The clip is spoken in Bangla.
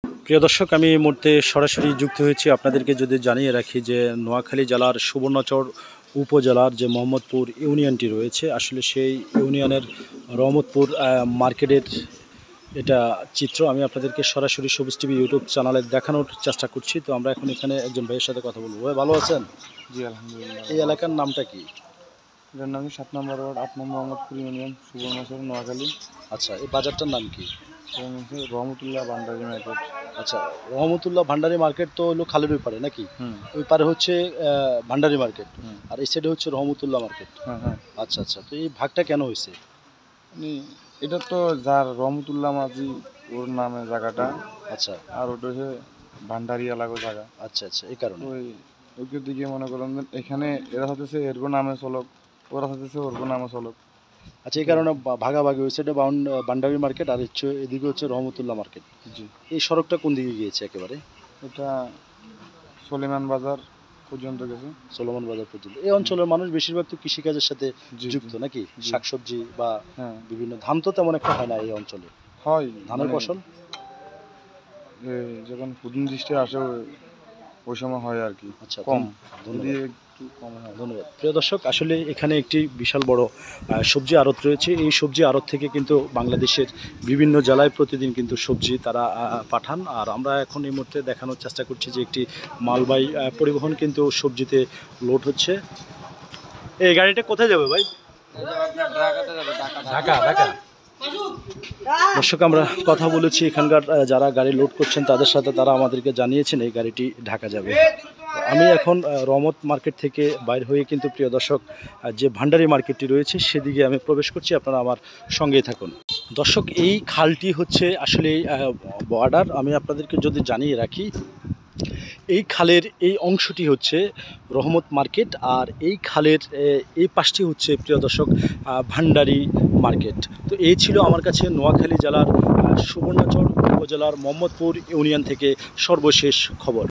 প্রিয় দর্শক, আমি এই মুহূর্তে সরাসরি যুক্ত হয়েছি। আপনাদেরকে যদি জানিয়ে রাখি যে নোয়াখালী জেলার সুবর্ণচর উপজেলার যে মোহাম্মদপুর ইউনিয়নটি রয়েছে, আসলে সেই ইউনিয়নের রহমতপুর মার্কেটের এটা চিত্র আমি আপনাদেরকে সরাসরি সবুজ টিভি ইউটিউব চ্যানেলে দেখানোর চেষ্টা করছি। তো আমরা এখন এখানে একজন ভাইয়ের সাথে কথা বলবো। ভাই, ভালো আছেন? জি আলহামদুলিল্লাহ। এই এলাকার নামটা কি? এটার নাম 7 নম্বর ওয়ার্ড, 8 নম্বর মোহাম্মদপুর ইউনিয়ন, সুবর্ণচর, নোয়াখালী। আচ্ছা, এই বাজারটার নাম কি? রহমতুল্লাহ ভান্ডারি মার্কেট। আচ্ছা, রহমতুল্লাহ ভান্ডারি মার্কেট তো হলো খালের ওই পারে নাকি? ওই পারে হচ্ছে ভান্ডারি মার্কেট, আর এই সাইডে হচ্ছে রহমতুল্লাহ মার্কেট। হ্যাঁ। আচ্ছা আচ্ছা, তো এই ভাগটা কেন হয়েছে? এটা তো যার রহমতুল্লাহ মাঝি ওর নামে জায়গাটা। আচ্ছা আর ওটা হচ্ছে ভান্ডারি এলাকা জায়গা। আচ্ছা আচ্ছা, এই কারণে ওইকে দিকে মনে করেন এখানে এরা হচ্ছে এরগো নামে চলক, ওরা হচ্ছে ওরগো নামে চলক। আচ্ছা, এই কারণে ভাগাভাগি ওই সাইডে ভান্ডারি মার্কেট আর হচ্ছে এদিকে হচ্ছে রহমতুল্লাহ মার্কেট। জি। এই সড়কটা কোন দিকে গিয়েছে একেবারে? এটা সলিমান বাজার পর্যন্ত গেছে। সোলোমন বাজার পর্যন্ত। এই অঞ্চলের মানুষ বেশিরভাগ তো কৃষিকাজের সাথে যুক্ত নাকি? শাকসবজি বা বিভিন্ন ধান তো তেমন একটা হয় না এই অঞ্চলে। হয় ধানের ফসল যখন প্রথম দৃষ্টি আসে ওই সময় হয় আর কি। আচ্ছা, কম, ধন্যবাদ। একটু কম হয়। ধন্যবাদ। প্রিয় দর্শক, আসলে এখানে একটি বিশাল বড় সবজি আড়ত রয়েছে। এই সবজি আড়ত থেকে কিন্তু বাংলাদেশের বিভিন্ন জেলায় প্রতিদিন কিন্তু সবজি তারা পাঠান। আর আমরা এখন এই মুহূর্তে দেখানোর চেষ্টা করছি যে একটি মালবাহী পরিবহন কিন্তু সবজিতে লোড হচ্ছে। এই গাড়িটা কোথায় যাবে ভাই? ঢাকা। ঢাকা। দর্শক, আমরা কথা বলেছি এখানকার যারা গাড়ি লোড করছেন তাদের সাথে, তারা আমাদেরকে জানিয়েছেন এই গাড়িটি ঢাকা যাবে। আমি এখন রহমত মার্কেট থেকে বাইর হয়ে কিন্তু প্রিয় দর্শক যে ভান্ডারি মার্কেটটি রয়েছে সেদিকে আমি প্রবেশ করছি। আপনারা আমার সঙ্গেই থাকুন। দর্শক, এই খালটি হচ্ছে আসলে বর্ডার। আমি আপনাদেরকে যদি জানিয়ে রাখি, এই খালের এই অংশটি হচ্ছে রহমত মার্কেট, আর এই খালের এই পাশটি হচ্ছে প্রিয় দর্শক ভান্ডারি মার্কেট। তো এই ছিল আমার কাছে নোয়াখালী জেলার সুবর্ণচর উপজেলার মোহাম্মদপুর ইউনিয়ন থেকে সর্বশেষ খবর।